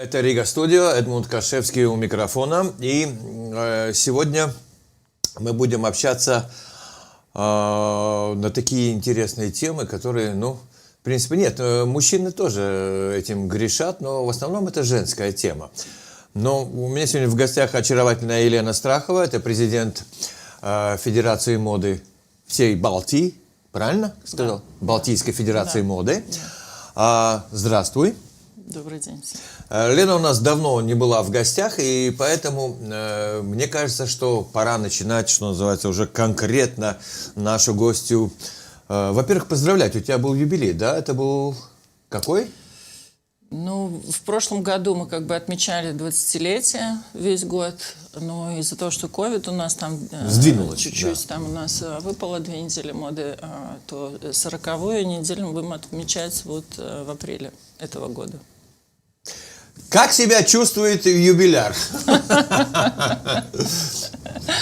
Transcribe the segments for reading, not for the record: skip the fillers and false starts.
Это Рига Студио, Эдмунд Кашевский у микрофона. И сегодня мы будем общаться на такие интересные темы, которые, в принципе, нет, мужчины тоже этим грешат, но в основном это женская тема. Но у меня сегодня в гостях очаровательная Елена Страхова, это президент Федерации моды всей Балтии, правильно сказал? Да. Балтийской Федерации моды. Здравствуй. Добрый день всем. Лена у нас давно не была в гостях, и поэтому мне кажется, что пора начинать, что называется, уже конкретно нашу гостью. Во-первых, поздравлять, у тебя был юбилей, да? Это был какой? В прошлом году мы отмечали 20-летие весь год, но из-за того, что ковид у нас там сдвинулось, чуть-чуть, там у нас выпало 2 недели моды, то 40-ю неделю мы будем отмечать в апреле этого года. Как себя чувствует юбиляр?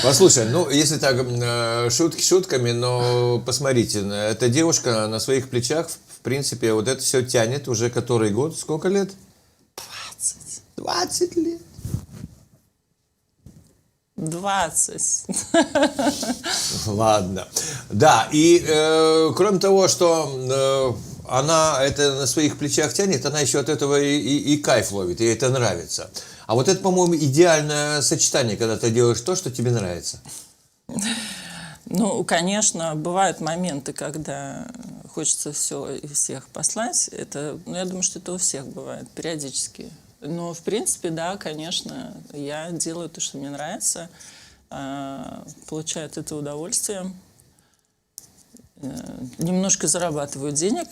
Послушай, если так, шутки шутками, но посмотрите, эта девушка на своих плечах, в принципе, вот это все тянет уже который год. Сколько лет? 20. 20 лет. 20. Ладно. Да, и кроме того, что она это на своих плечах тянет, она еще от этого и кайф ловит, ей это нравится. А вот это, по-моему, идеальное сочетание, когда ты делаешь то, что тебе нравится. Конечно, бывают моменты, когда хочется все и всех послать. Я думаю, что это у всех бывает периодически. Но, в принципе, да, конечно, я делаю то, что мне нравится, получаю от этого удовольствие, немножко зарабатываю денег.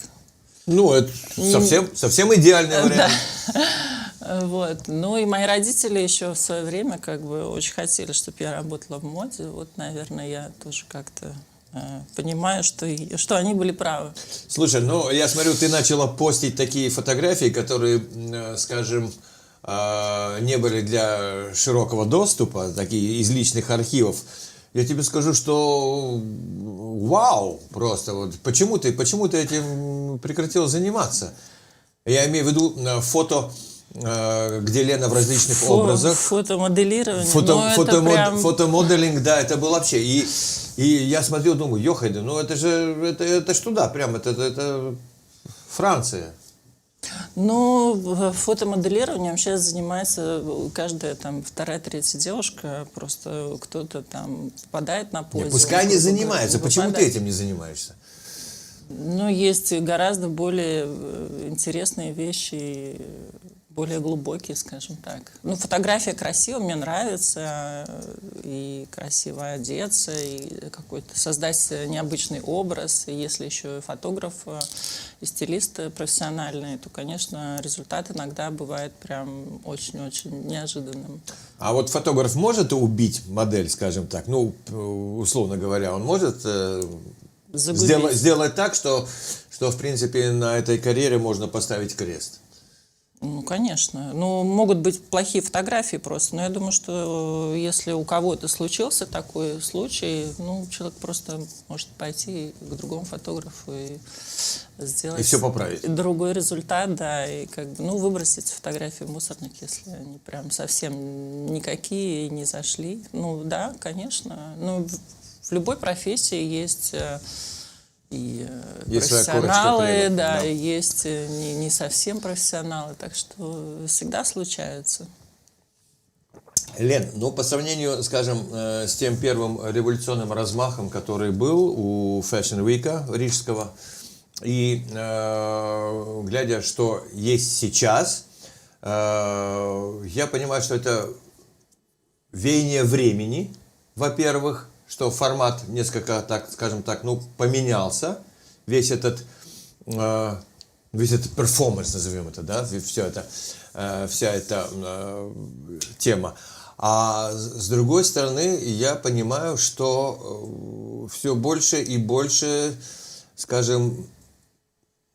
Это совсем идеальный вариант. Да. И мои родители еще в свое время очень хотели, чтобы я работала в моде. Наверное, я тоже как-то понимаю, что они были правы. Слушай, я смотрю, ты начала постить такие фотографии, которые, скажем, не были для широкого доступа, такие из личных архивов. Я тебе скажу, что вау, просто почему ты этим прекратила заниматься? Я имею в виду фото, где Лена в различных образах. Фотомоделирование. Фотомоделинг, да, это был вообще. И я смотрел, думаю, ёхайды, это ж туда, прям, это Франция. Фотомоделированием сейчас занимается каждая вторая-третья девушка, просто кто-то попадает на позе. Пускай они занимаются, почему ты этим не занимаешься? Есть гораздо более интересные вещи, более глубокие, скажем так. Фотография красивая, мне нравится, и красиво одеться, и какой-то создать необычный образ. И если еще и фотограф, и стилист профессиональный, то, конечно, результат иногда бывает прям очень-очень неожиданным. А вот фотограф может убить модель, скажем так, условно говоря, он может сделать так, что, в принципе, на этой карьере можно поставить крест? Конечно. Могут быть плохие фотографии просто. Но я думаю, что если у кого-то случился такой случай, человек просто может пойти к другому фотографу и сделать... И все поправить. Другой результат, да. И выбросить фотографии в мусорник, если они прям совсем никакие и не зашли. Да, конечно. В любой профессии есть... И профессионалы, да, и есть не совсем профессионалы, так что всегда случается. Лен, по сравнению, скажем, с тем первым революционным размахом, который был у Fashion Week рижского, и глядя, что есть сейчас, я понимаю, что это веяние времени, во-первых, что формат несколько, скажем так, поменялся. Весь этот перформанс, назовем это, да, вся эта тема. А с другой стороны, я понимаю, что все больше и больше, скажем,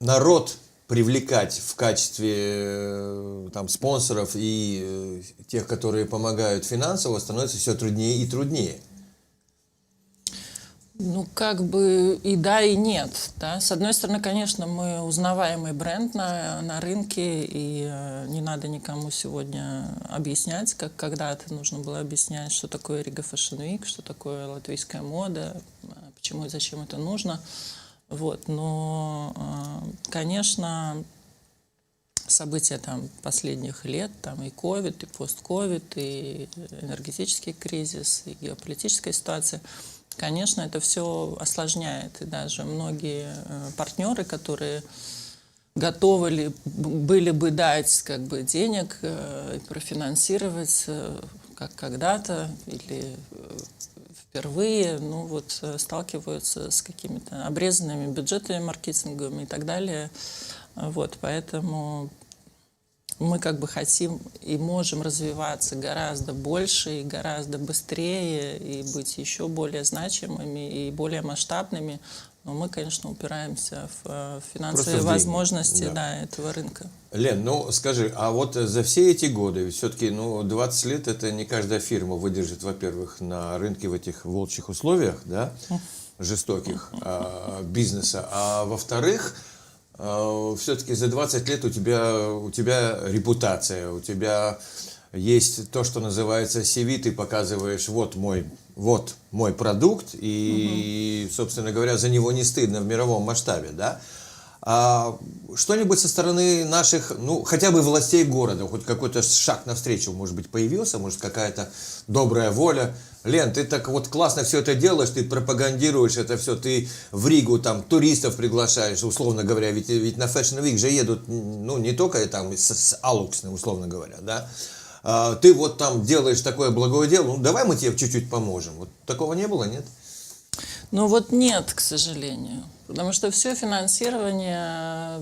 народ привлекать в качестве спонсоров и тех, которые помогают финансово, становится все труднее и труднее. Ну, как бы и да, и нет. Да? С одной стороны, конечно, мы узнаваемый бренд на рынке, и не надо никому сегодня объяснять, как когда-то нужно было объяснять, что такое Riga Fashion Week, что такое латвийская мода, почему и зачем это нужно. Вот. Но, конечно, события там последних лет, там и ковид, и постковид, и энергетический кризис, и геополитическая ситуация, конечно, это все осложняет. И даже многие партнеры, которые готовы были бы дать как бы денег и профинансировать как когда-то или впервые, ну вот сталкиваются с какими-то обрезанными бюджетами маркетинговыми и так далее. Вот, поэтому мы как бы хотим и можем развиваться гораздо больше и гораздо быстрее, и быть еще более значимыми и более масштабными. Но мы, конечно, упираемся в финансовые возможности, да, этого рынка. Лен, ну скажи, а вот за все эти годы, все-таки 20 лет это не каждая фирма выдержит, во-первых, на рынке в этих волчьих условиях, да, жестоких бизнеса, а во-вторых, все-таки за 20 лет у тебя репутация, у тебя есть то, что называется CV, ты показываешь, вот мой продукт, и, собственно говоря, за него не стыдно в мировом масштабе, да? А что-нибудь со стороны наших, хотя бы властей города, хоть какой-то шаг навстречу, может быть, появился, может, какая-то добрая воля. Лен, ты так вот классно все это делаешь, ты пропагандируешь это все, ты в Ригу там туристов приглашаешь, условно говоря, ведь на Fashion Week же едут, не только там с Алуксны, условно говоря, да. Ты вот там делаешь такое благое дело, давай мы тебе чуть-чуть поможем. Вот такого не было, нет? Ну вот нет, к сожалению. Потому что все финансирование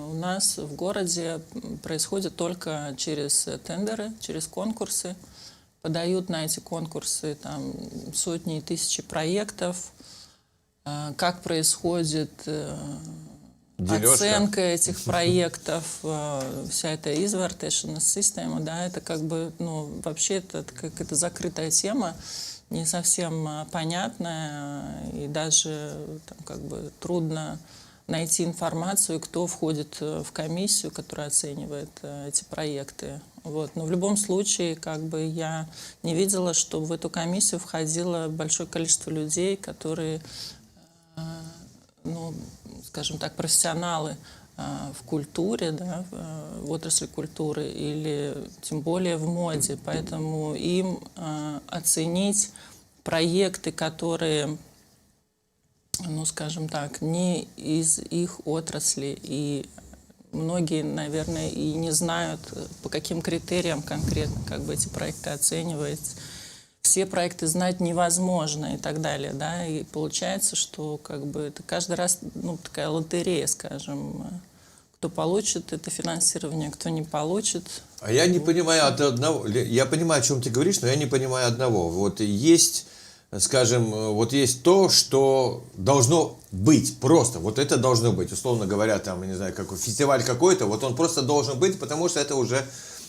у нас в городе происходит только через тендеры, через конкурсы. Подают на эти конкурсы там сотни и тысячи проектов. Как происходит оценка этих проектов, вся эта извертешная система, да, это как бы, вообще это какая-то закрытая тема, не совсем понятная, и даже там, как бы трудно найти информацию, кто входит в комиссию, которая оценивает эти проекты. Вот. Но в любом случае, как бы я не видела, что в эту комиссию входило большое количество людей, которые, скажем так, профессионалы в культуре, да, в отрасли культуры или тем более в моде. Поэтому им оценить проекты, которые, скажем так, не из их отрасли, и многие, наверное, и не знают, по каким критериям конкретно как бы эти проекты оцениваются. Все проекты знать невозможно и так далее, да, и получается, что как бы это каждый раз, такая лотерея, скажем, кто получит это финансирование, кто не получит. А я не понимаю одного, я понимаю, о чем ты говоришь, но я не понимаю одного. Вот есть, скажем, вот есть то, что должно быть просто, вот это должно быть, условно говоря, там, не знаю, какой фестиваль какой-то, вот он просто должен быть, потому что это уже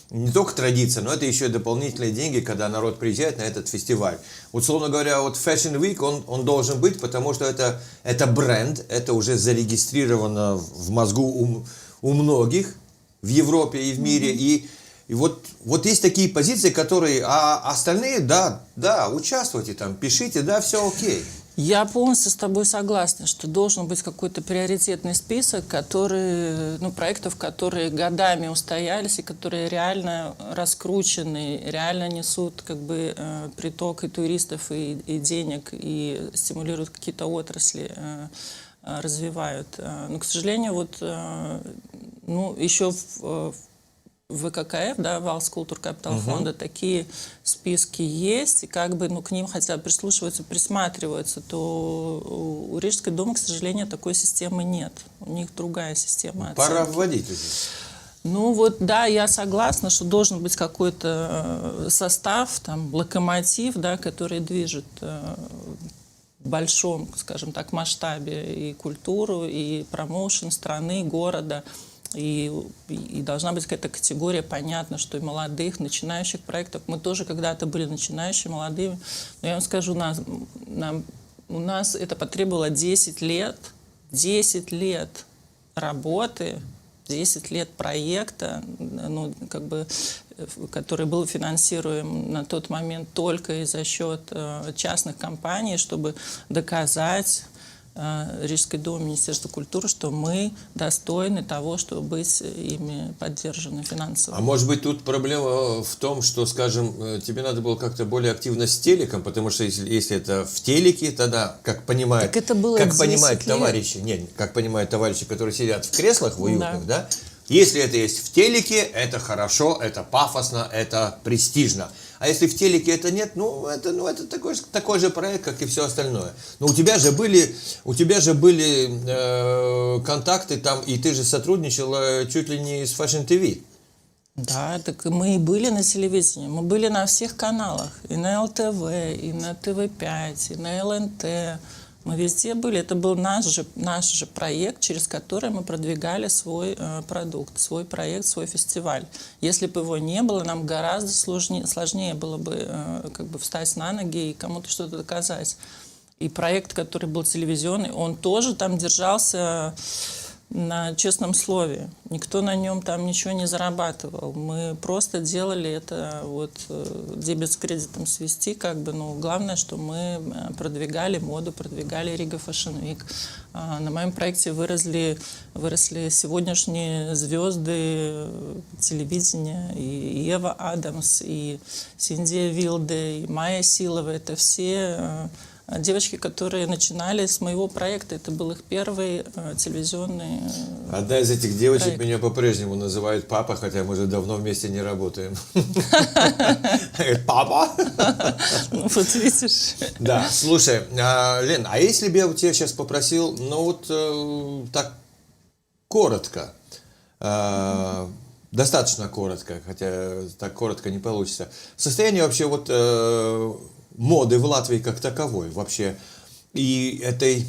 не только традиция, но это еще и дополнительные деньги, когда народ приезжает на этот фестиваль. Вот, условно говоря, вот Fashion Week, он должен быть, потому что это бренд, это уже зарегистрировано в мозгу у многих в Европе и в мире. И вот есть такие позиции, которые, а остальные, да, участвуйте там, пишите, да, все окей. Я полностью с тобой согласна, что должен быть какой-то приоритетный список, проектов, которые годами устоялись и которые реально раскручены, реально несут как бы приток и туристов, и денег, и стимулируют какие-то отрасли, развивают. Но, к сожалению, еще в ВККФ, да, Valsts Culture Capital фонда, такие списки есть, и как бы, к ним хотя бы прислушиваются, присматриваются, то у Рижской думы, к сожалению, такой системы нет. У них другая система оценки. Пора вводить уже. Да, я согласна, что должен быть какой-то состав, там, локомотив, да, который движет в большом, скажем так, масштабе и культуру, и промоушен страны, города. И должна быть какая-то категория, понятно, что и молодых, начинающих проектов. Мы тоже когда-то были начинающими, молодыми. Но я вам скажу, нам У нас это потребовало 10 лет работы, 10 лет проекта, ну, как бы, который был финансируем на тот момент только и за счет частных компаний, чтобы доказать Рижской думе, Министерству культуры, что мы достойны того, чтобы быть ими поддержаны финансово. А может быть, тут проблема в том, что, скажем, тебе надо было как-то более активно с телеком, потому что если это в телеке, тогда, как понимают, Так это было как 10 понимают лет. товарищи, нет, как понимают товарищи, которые сидят в креслах в уютных, да, если это есть в телеке, это хорошо, это пафосно, это престижно. А если в телеке это нет, это такой же проект, как и все остальное. Но у тебя же были контакты там, и ты же сотрудничала чуть ли не с Fashion TV. Да, так и мы и были на телевидении, мы были на всех каналах, и на ЛТВ, и на ТВ5, и на ЛНТ. Мы везде были. Это был наш же проект, через который мы продвигали свой продукт, свой проект, свой фестиваль. Если бы его не было, нам гораздо сложнее было бы как бы встать на ноги и кому-то что-то доказать. И проект, который был телевизионный, он тоже там держался на честном слове. Никто на нем там ничего не зарабатывал. Мы просто делали это вот дебет с кредитом свести, как бы, ну, главное, что мы продвигали моду, продвигали Рига Fashion Week. На моем проекте выросли сегодняшние звезды телевидения, и Ева Адамс, и Синдия Вилде, и Майя Силова. Это все девочки, которые начинали с моего проекта. Это был их первый телевизионный Одна из этих девочек проект. меня по-прежнему называет папа, хотя мы же давно вместе не работаем. Папа? Ну, вот видишь. Да, слушай, Лен, а если бы я у тебя сейчас попросил, ну вот так коротко, достаточно коротко, хотя так коротко не получится, состояние вообще вот моды в Латвии как таковой вообще и этой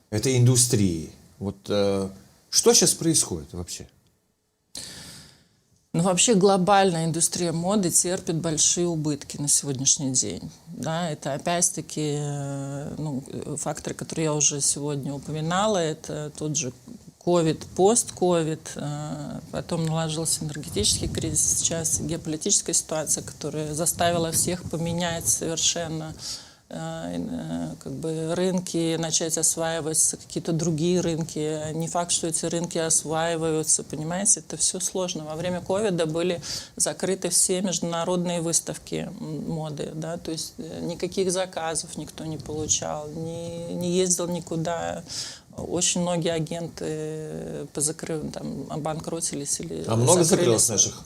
индустрии. Вот что сейчас происходит вообще? Ну, вообще глобальная индустрия моды терпит большие убытки на сегодняшний день. Да, это опять-таки факторы, которые я уже сегодня упоминала, это тот же ковид, пост-ковид, потом наложился энергетический кризис, сейчас геополитическая ситуация, которая заставила всех поменять совершенно как бы рынки, начать осваиваться, какие-то другие рынки. Не факт, что эти рынки осваиваются, понимаете, это все сложно. Во время ковида были закрыты все международные выставки моды, да, то есть никаких заказов никто не получал, не ездил никуда. Очень многие агенты обанкротились или много закрылись. закрылось наших?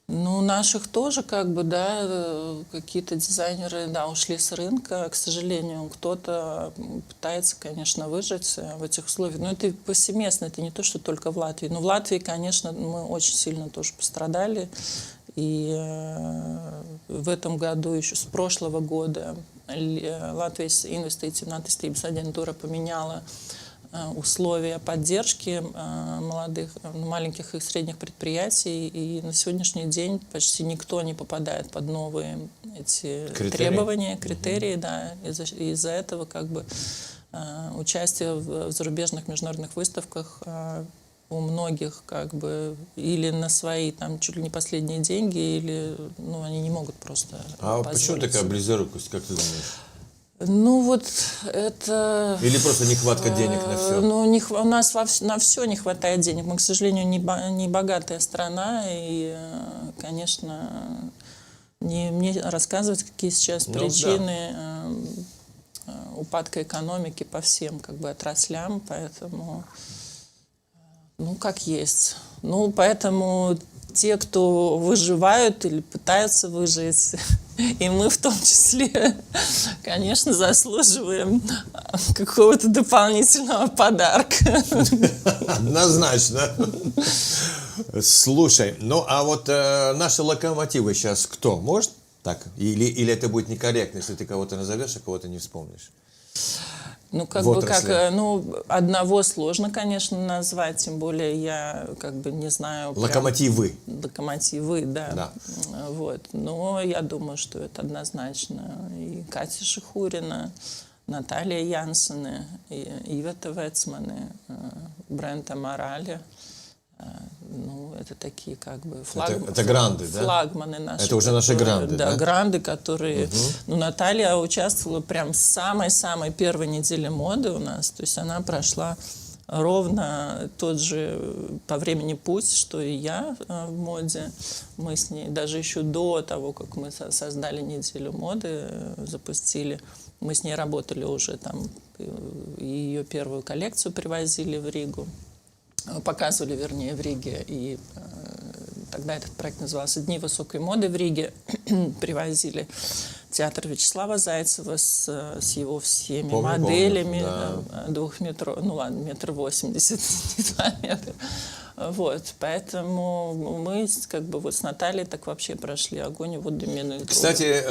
Ну, наших тоже, как бы, да, какие-то дизайнеры, да, ушли с рынка, к сожалению. Кто-то пытается, конечно, выжить в этих условиях. Но это повсеместно, это не то, что только в Латвии. Но в Латвии, конечно, мы очень сильно тоже пострадали. И в этом году, еще с прошлого года, Латвijas Investīciju un attīstības агентура поменяла условия поддержки маленьких и средних предприятий, и на сегодняшний день почти никто не попадает под новые эти требования, критерии, да, из-за этого как бы участие в зарубежных международных выставках у многих как бы или на свои там чуть ли не последние деньги, или они не могут просто позволить. Почему такая близорукость, как ты думаешь? Ну вот это... Или просто нехватка денег на все? У нас на все не хватает денег. Мы, к сожалению, не богатая страна. И, конечно, не мне рассказывать, какие сейчас причины упадка экономики по всем как бы отраслям. Поэтому, как есть. Поэтому те, кто выживают или пытаются выжить, и мы в том числе, конечно, заслуживаем какого-то дополнительного подарка. Однозначно. Слушай, а вот наши локомотивы сейчас кто? Может так? Или это будет некорректно, если ты кого-то назовешь, а кого-то не вспомнишь? Одного сложно, конечно, назвать, тем более я не знаю. Локомотивы. Локомотивы, да. Вот. Но я думаю, что это однозначно и Катя Шихурина, Наталья Янсены, Ивета Вецманы, Брента Морали. Ну, это такие как бы это гранды, да? Флагманы наши. Это уже наши гранды, да? Да, гранды, которые... Ну, Наталья участвовала прям с самой-самой первой недели моды у нас. То есть она прошла ровно тот же по времени путь, что и я в моде. Мы с ней даже еще до того, как мы создали неделю моды, запустили, мы с ней работали уже там, ее первую коллекцию привозили в Ригу. Показывали, вернее, в Риге, и тогда этот проект назывался «Дни высокой моды» в Риге. Привозили театр Вячеслава Зайцева с его всеми моделями, да. 2 метров, ну ладно, 1,80 м, не 2 метра. Вот, поэтому мы как бы вот с Натальей так вообще прошли огонь и воду минули. Кстати,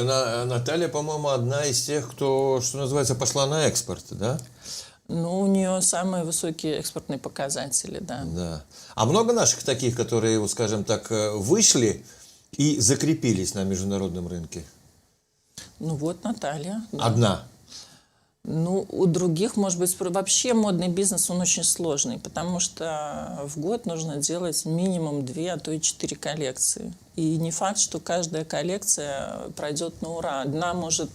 Наталья, по-моему, одна из тех, кто, что называется, пошла на экспорт, да? Ну, у нее самые высокие экспортные показатели, да. Да. А много наших таких, которые, вот, скажем так, вышли и закрепились на международном рынке? Ну вот Наталья. Да. Одна? Ну, у других, может быть, вообще модный бизнес, он очень сложный, потому что в год нужно делать минимум 2, а то и 4 коллекции. И не факт, что каждая коллекция пройдет на ура. Одна может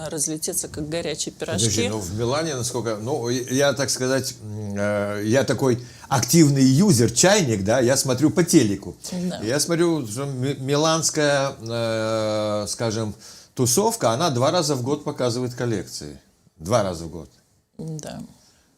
разлететься, как горячие пирожки. Подожди, ну в Милане, насколько... Ну, я, так сказать, я такой активный юзер, чайник, да, я смотрю по телеку. Да. Я смотрю, что миланская, скажем, тусовка, она 2 раза в год показывает коллекции. 2 раза в год. Да.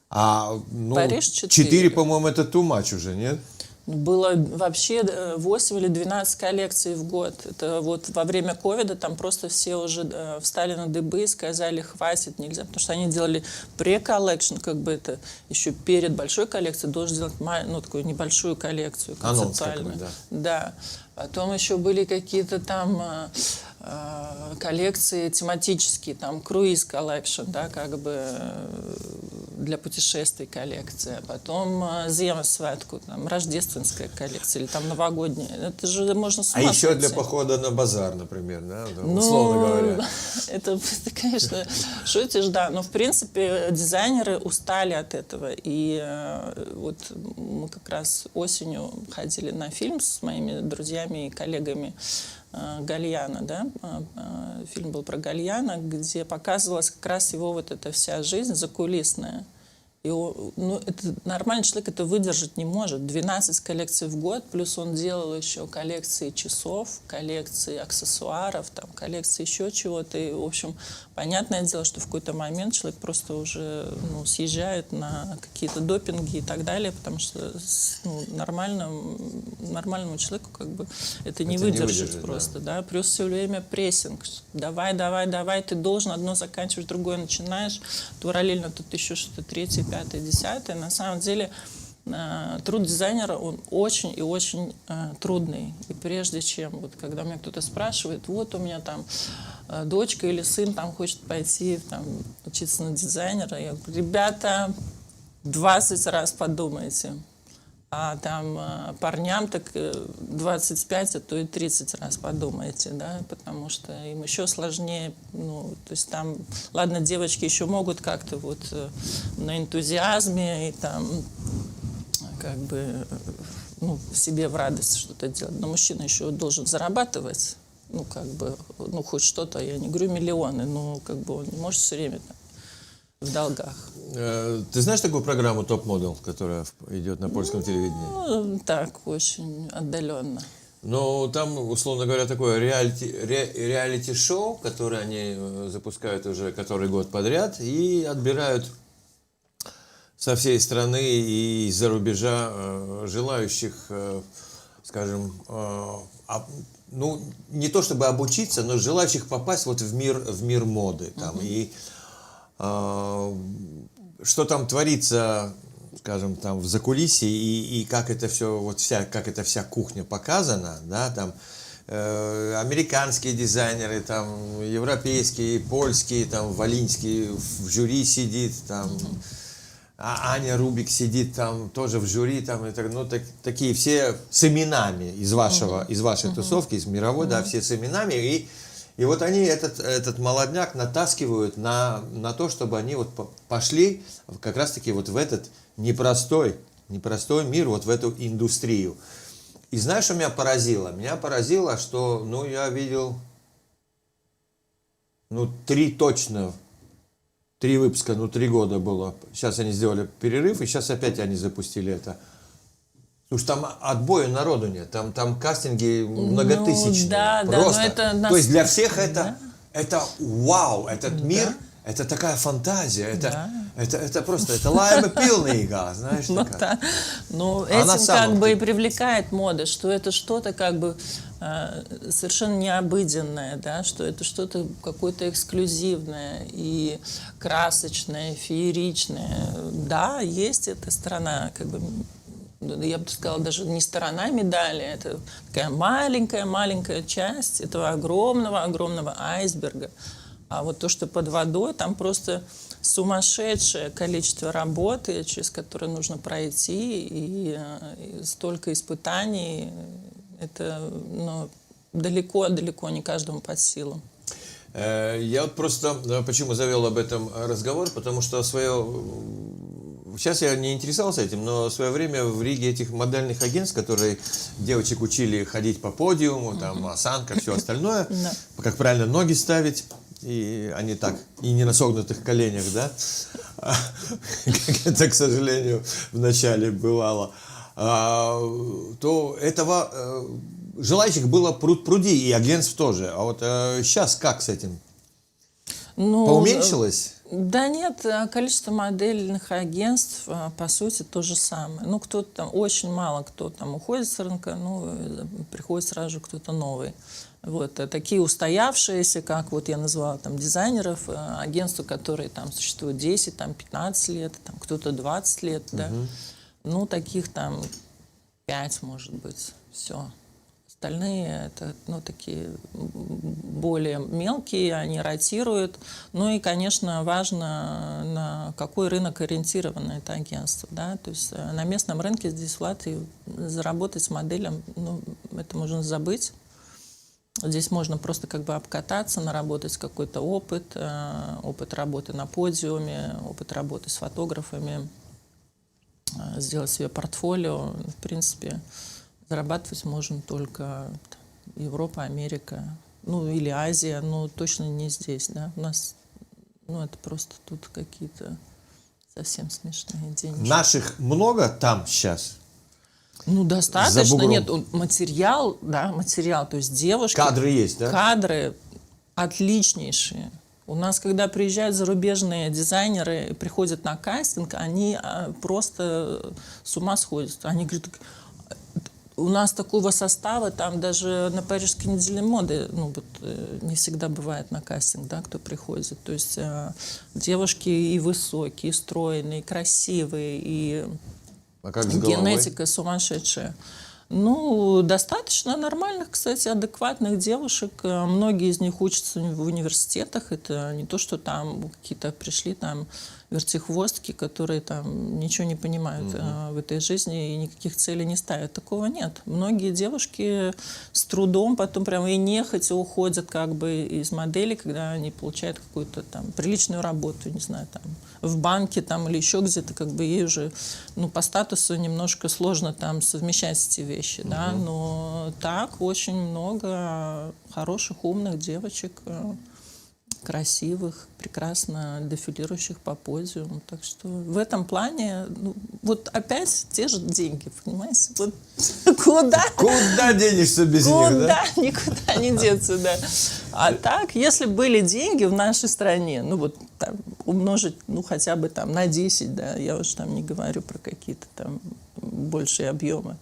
А, ну, Париж 4, по-моему, это too much уже, нет? Было вообще 8 или 12 коллекций в год. Это вот во время ковида там просто все уже встали на дыбы и сказали, хватит, нельзя. Потому что они делали pre-collection, как бы это еще перед большой коллекцией должен делать ну, такую небольшую коллекцию концептуальную. Анонс какой, да. Потом еще были какие-то там коллекции тематические, там круиз коллекшн, да, как бы для путешествий коллекция. Потом Зимосвятку, там рождественская коллекция или там новогодняя. Это же можно с ума еще сойти. для похода на базар, например, да, условно говоря. Это, конечно, шутишь, да. Но, в принципе, дизайнеры устали от этого. И вот мы как раз осенью ходили на фильм с моими друзьями и коллегами Гальяна, да, фильм был про Гальяна, где показывалась как раз его вот эта вся жизнь закулисная. И ну, это, нормальный человек это выдержать не может. 12 коллекций в год, плюс он делал еще коллекции часов, коллекции аксессуаров, там, коллекции еще чего-то. И, в общем, понятное дело, что в какой-то момент человек просто уже съезжает на какие-то допинги и так далее, потому что нормальному человеку как бы это не выдержать просто. Да. Плюс все время прессинг. Давай, ты должен, одно заканчиваешь, другое начинаешь. Параллельно тут еще что-то третье, 5-е, 10-е. На самом деле труд дизайнера, он очень и очень трудный. И прежде чем, вот, когда меня кто-то спрашивает, вот у меня там дочка или сын там хочет пойти там, учиться на дизайнера, я говорю, ребята, 20 раз подумайте. А там парням так 25, а то и 30 раз подумайте, да, потому что им еще сложнее, ну, то есть там, ладно, девочки еще могут как-то вот на энтузиазме и там как бы, ну, себе в радость что-то делать, но мужчина еще должен зарабатывать, ну, как бы, ну, хоть что-то, я не говорю миллионы, но как бы он не может все время там в долгах. Ты знаешь такую программу Top Model, которая идет на польском телевидении? Ну, так, очень отдаленно. Ну, там, условно говоря, такое реалити-шоу, которое они запускают уже который год подряд и отбирают со всей страны и из-за рубежа желающих, скажем, ну, не то чтобы обучиться, но желающих попасть вот в мир моды. Там, и что там творится, скажем, там в закулисье и как это все, вот как эта вся кухня показана, да, там американские дизайнеры, там европейские, польские, там Волинский в жюри сидит, там а Аня Рубик сидит там тоже в жюри, там, и так, ну, такие все с именами из вашей тусовки, из мировой, да, все с именами, И вот они этот молодняк натаскивают на то, чтобы они вот пошли как раз-таки вот в этот непростой мир, вот в эту индустрию. И знаешь, что меня поразило? Меня поразило, что, ну, я видел, ну, 3 выпуска, ну, 3 года было. Сейчас они сделали перерыв, и сейчас опять они запустили это. Потому что там отбоя народу нет, там кастинги многотысячные. Ну, да, просто. Да, но это То есть для всех да. это вау, этот мир, это такая фантазия, это просто, это лайма пилнīga, знаешь, Ну, такая. да. Ну, А на этим самом как бы деле? и привлекает мода, что это что-то как бы совершенно необыденное, да, что это что-то какое-то эксклюзивное и красочное, фееричное. Да, есть эта сторона, как бы, я бы сказала, даже не сторона медали, это такая маленькая часть этого огромного айсберга. А вот то, что под водой, там просто сумасшедшее количество работы, через которое нужно пройти, и столько испытаний, это, ну, далеко не каждому под силу. Я вот просто почему завел об этом разговор, потому что сейчас я не интересовался этим, но в свое время в Риге этих модельных агентств, которые девочек учили ходить по подиуму, там осанка, все остальное, как правильно ноги ставить, и они так, и не на согнутых коленях, да, как это, к сожалению, в начале бывало, то этого желающих было пруд-пруди, и агентств тоже. А вот сейчас как с этим? Ну, поуменьшилось? Да нет, количество модельных агентств, по сути, то же самое. Ну, кто-то там, очень мало кто там уходит с рынка, ну, приходит сразу же кто-то новый. Вот, такие устоявшиеся, как вот я назвала там дизайнеров, агентства, которые там существуют 10, там 15 лет, там кто-то 20 лет, да. Ну, таких там 5, может быть, все. Остальные это, ну, такие более мелкие, они ротируют. Ну и, конечно, важно, на какой рынок ориентировано это агентство, да. То есть на местном рынке здесь, в Латвии, заработать с моделем, ну, это можно забыть. Здесь можно просто как бы обкататься, наработать какой-то опыт работы на подиуме, опыт работы с фотографами, сделать себе портфолио. В принципе, зарабатывать можно только Европа, Америка, ну или Азия, но точно не здесь, да. У нас, ну, это просто тут какие-то совсем смешные деньги. Наших много там сейчас? Ну, достаточно. Нет, материал, то есть девушки... Кадры есть, да? Кадры отличнейшие. У нас, когда приезжают зарубежные дизайнеры и приходят на кастинг, они просто с ума сходят. Они говорят, у нас такого состава, там даже на Парижской неделе моды, ну, вот, не всегда бывает на кастинг, да, кто приходит. То есть девушки и высокие, и стройные, и красивые, и... А как с головой? Генетика сумасшедшая. Ну, достаточно нормальных, кстати, адекватных девушек. Многие из них учатся в университетах. Это не то, что там какие-то пришли там вертихвостки, которые там ничего не понимают в этой жизни и никаких целей не ставят. Такого нет. Многие девушки с трудом потом прямо и нехотя уходят как бы из модели, когда они получают какую-то там приличную работу, не знаю, там в банке там или еще где-то, как бы ей уже, ну, по статусу немножко сложно там совмещать эти вещи, да, но так очень много хороших, умных девочек, красивых, прекрасно дефилирующих по подиуму. Так что в этом плане, ну, вот опять те же деньги, понимаете? Вот куда? Куда денешься без них, да? Куда? Никуда не деться, да. А так, если были деньги в нашей стране, ну вот там умножить, ну хотя бы там на 10, да, я уже там не говорю про какие-то там большие объемы,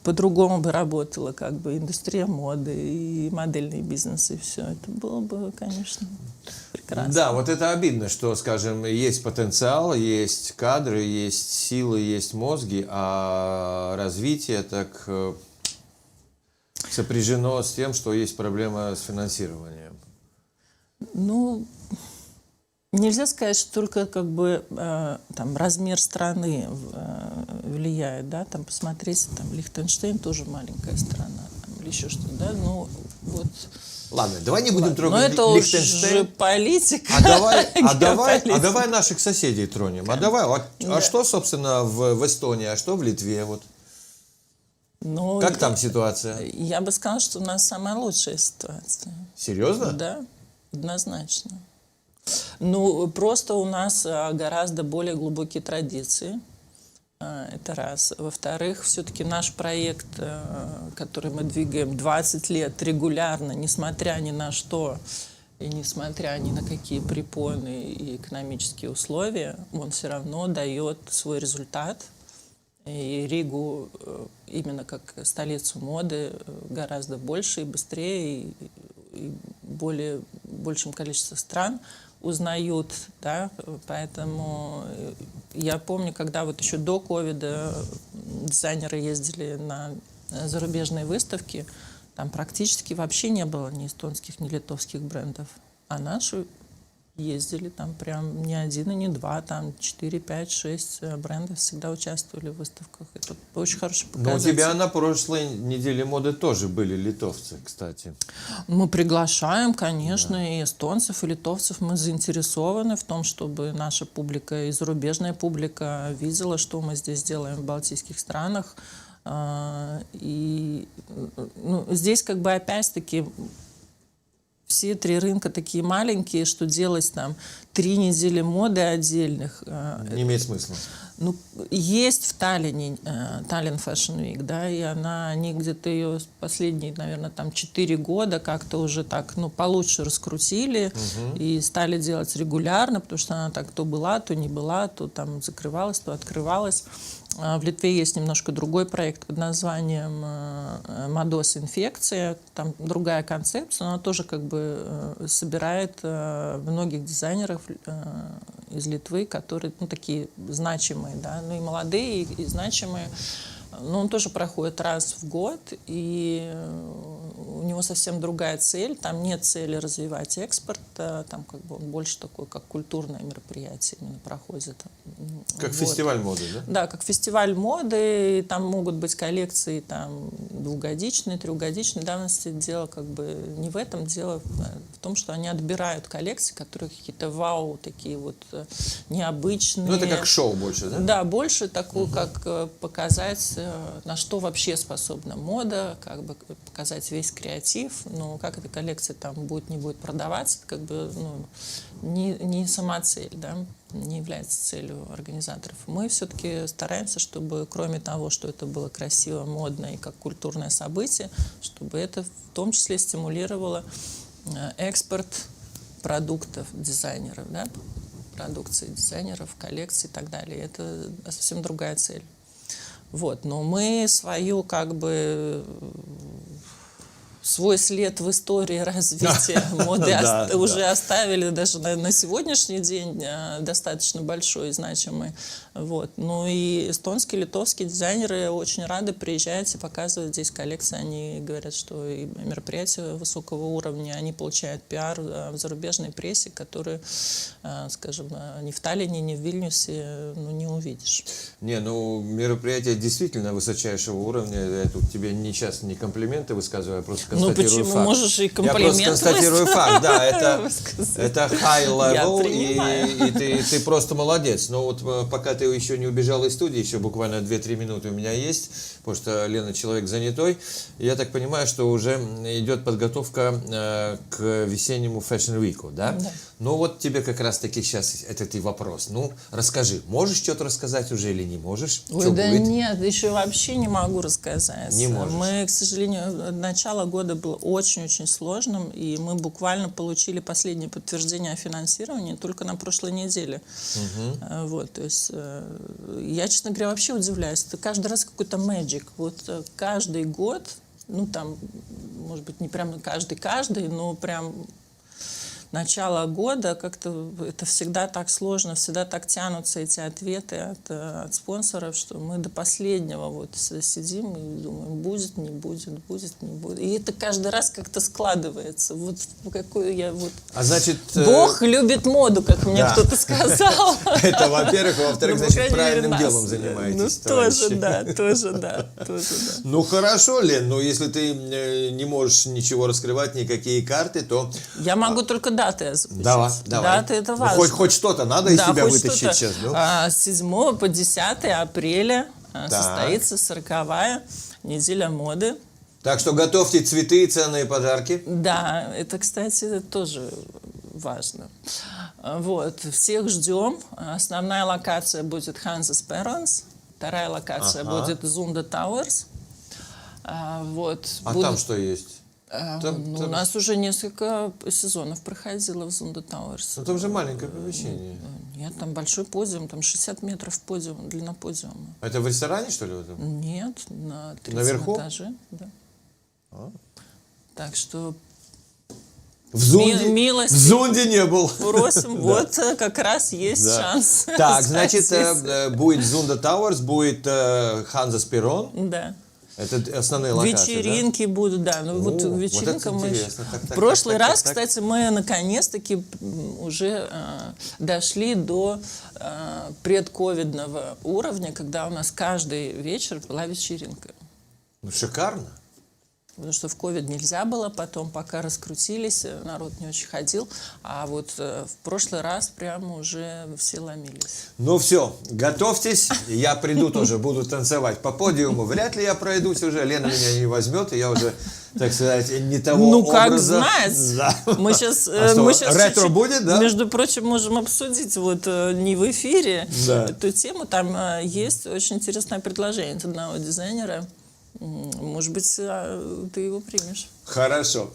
по-другому бы работала как бы индустрия моды и модельный бизнес, и все. Это было бы, конечно, прекрасно. Да, вот это обидно, что, скажем, есть потенциал, есть кадры, есть силы, есть мозги, а развитие так сопряжено с тем, что есть проблема с финансированием. Ну, нельзя сказать, что только как бы там размер страны влияет, да, там посмотреть, там Лихтенштейн тоже маленькая страна, там, или еще что-то, да, но Вот. Ладно, давай не будем Но трогать это уже Лихтенштейн. политика. А давай наших соседей тронем. А Да. что, собственно, в Эстонии, а что в Литве? Вот. Ну, Как там ситуация? Я бы сказала, что у нас самая лучшая ситуация. Серьезно? Да, однозначно. Ну, просто у нас гораздо более глубокие традиции. Это раз. Во-вторых, все-таки наш проект, который мы двигаем 20 лет регулярно, несмотря ни на что, и несмотря ни на какие препоны и экономические условия, он все равно дает свой результат. И Ригу именно как столицу моды гораздо больше и быстрее, и большим количеством стран узнают, да, поэтому я помню, когда вот еще до ковида дизайнеры ездили на зарубежные выставки, там практически вообще не было ни эстонских, ни литовских брендов, а наши ездили там прям не один и не два, там 4, 5, 6 брендов всегда участвовали в выставках. Это очень хороший Но у показатель. тебя на прошлой неделе моды тоже были литовцы, кстати. Мы приглашаем, конечно, и эстонцев, и литовцев. Мы заинтересованы в том, чтобы наша публика и зарубежная публика видела, что мы здесь делаем в балтийских странах. И здесь как бы опять-таки все 3 рынка такие маленькие, что делать там 3 недели моды отдельных. Не имеет смысла. Ну, есть в Таллине Tallinn Fashion Week, да, и они где-то ее последние, наверное, там 4 года как-то уже так, получше раскрутили и стали делать регулярно, потому что она так то была, то не была, то там закрывалась, то открывалась. В Литве есть немножко другой проект под названием «Модос Инфекция». Там другая концепция, но она тоже как бы собирает многих дизайнеров из Литвы, которые такие значимые, да, и молодые, и значимые. Но он тоже проходит раз в год, и у него совсем другая цель. Там нет цели развивать экспорт, там как бы он больше такой, как культурное мероприятие именно проходит. Как фестиваль моды, да? Да, как фестиваль моды, и там могут быть коллекции там 2-годичные, 3-годичные давности. Дело как бы не в этом, дело в том, что они отбирают коллекции, которые какие-то вау, такие вот необычные. Ну, это как шоу больше, да? Да, больше такую, как показать, на что вообще способна мода, как бы показать весь креатив, но как эта коллекция там будет, не будет продаваться, это как бы не сама цель, да, не является целью организаторов. Мы все-таки стараемся, чтобы кроме того, что это было красиво, модно и как культурное событие, чтобы это в том числе стимулировало экспорт продуктов дизайнеров, да, продукции дизайнеров, коллекций и так далее. Это совсем другая цель. Вот. Но мы свою, как бы, свой след в истории развития моды уже оставили даже на сегодняшний день достаточно большой и значимый. Вот. Ну и эстонские, литовские дизайнеры очень рады приезжать и показывать здесь коллекции. Они говорят, что и мероприятия высокого уровня, они получают пиар в зарубежной прессе, который, скажем, ни в Таллине, ни в Вильнюсе не увидишь. Мероприятие действительно высочайшего уровня. Я тут тебе сейчас не комплименты высказываю, а просто констатирую почему? факт. Можешь и комплимент Я просто констатирую факт, да, это high level, и ты просто молодец. Но вот пока ты еще не убежал из студии, еще буквально 2-3 минуты у меня есть, потому что Лена человек занятой. Я так понимаю, что уже идет подготовка к весеннему Fashion Week, да? Да. Ну вот тебе как раз-таки сейчас этот и вопрос. Ну, расскажи, можешь что-то рассказать уже или не можешь? Ой, Что да будет? нет, еще вообще не могу рассказать. Не можешь. Мы, к сожалению, начало года было очень-очень сложным, и мы буквально получили последнее подтверждение о финансировании только на прошлой неделе. Вот, то есть я, честно говоря, вообще удивляюсь. Это каждый раз какой-то magic. Вот каждый год, может быть, не прям каждый, но прям начало года как-то это всегда так сложно, всегда так тянутся эти ответы от спонсоров, что мы до последнего вот сидим и думаем, будет, не будет, будет, не будет. И это каждый раз как-то складывается. Вот какую я вот... А значит... Бог любит моду, как мне да. кто-то сказал. Это, во-первых, а во-вторых, Ну, по значит, крайней мере, правильным нас. делом занимаетесь, Ну, товарищи. тоже да, тоже да. Ну, хорошо, Лен, но если ты не можешь ничего раскрывать, никакие карты, то... Я могу только даты озвучить. Давай. Даты — это Ну, важно. хоть что-то надо из тебя хоть вытащить что-то. сейчас, ну? С 7 по 10 апреля состоится 40-я неделя моды. Так что готовьте цветы и ценные подарки. Да, это, кстати, тоже важно. Вот, всех ждем. Основная локация будет Hanses Perrons, вторая локация будет Zunda Towers. Вот, А там что есть? У нас уже несколько сезонов проходило в Zunda Towers. Ну, там же маленькое помещение. Нет, там большой подиум, там 60 метров подиум, длина подиума. Это в ресторане, что ли? В этом? Нет, на 3 Наверху? этаже. Да. Так что В Зунде, милости в Зунде не был. просим, вот как раз есть шанс. Так, значит, стать будет Zunda Towers, будет Hanses Perron. Да. Это основные локации, Вечеринки будут, да. Ну, вот вот вечеринка это мы... интересно. Так, В так, прошлый так, раз, так. кстати, мы наконец-таки уже дошли до предковидного уровня, когда у нас каждый вечер была вечеринка. Ну, шикарно. Потому что в ковид нельзя было, потом пока раскрутились, народ не очень ходил. А вот в прошлый раз прямо уже все ломились. Ну все, готовьтесь, я приду тоже, буду танцевать по подиуму. Вряд ли я пройдусь уже, Лена меня не возьмет, и я уже, так сказать, не того Ну, как образа. знать. Да. Мы сейчас, ретро чуть-чуть, будет, да? между прочим, можем обсудить вот не в эфире Да. эту тему. Там есть очень интересное предложение от одного дизайнера. Может быть, ты его примешь. Хорошо.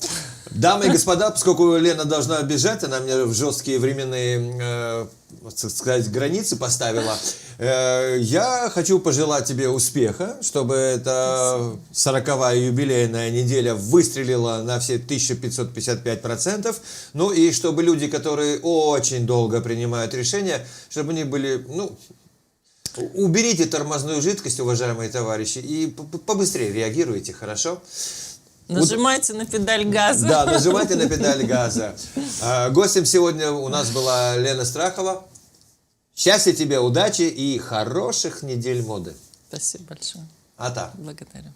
Дамы и господа, поскольку Лена должна бежать, она меня в жесткие временные, так сказать, границы поставила, я хочу пожелать тебе успеха, чтобы эта 40-я юбилейная неделя выстрелила на все 1555%, ну и чтобы люди, которые очень долго принимают решения, чтобы они были, ну... Уберите тормозную жидкость, уважаемые товарищи, и побыстрее реагируйте, хорошо? Нажимайте на педаль газа. Да, нажимайте на педаль газа. Гостем сегодня у нас была Лена Страхова. Счастья тебе, удачи и хороших недель моды. Спасибо большое. А так. Благодарю.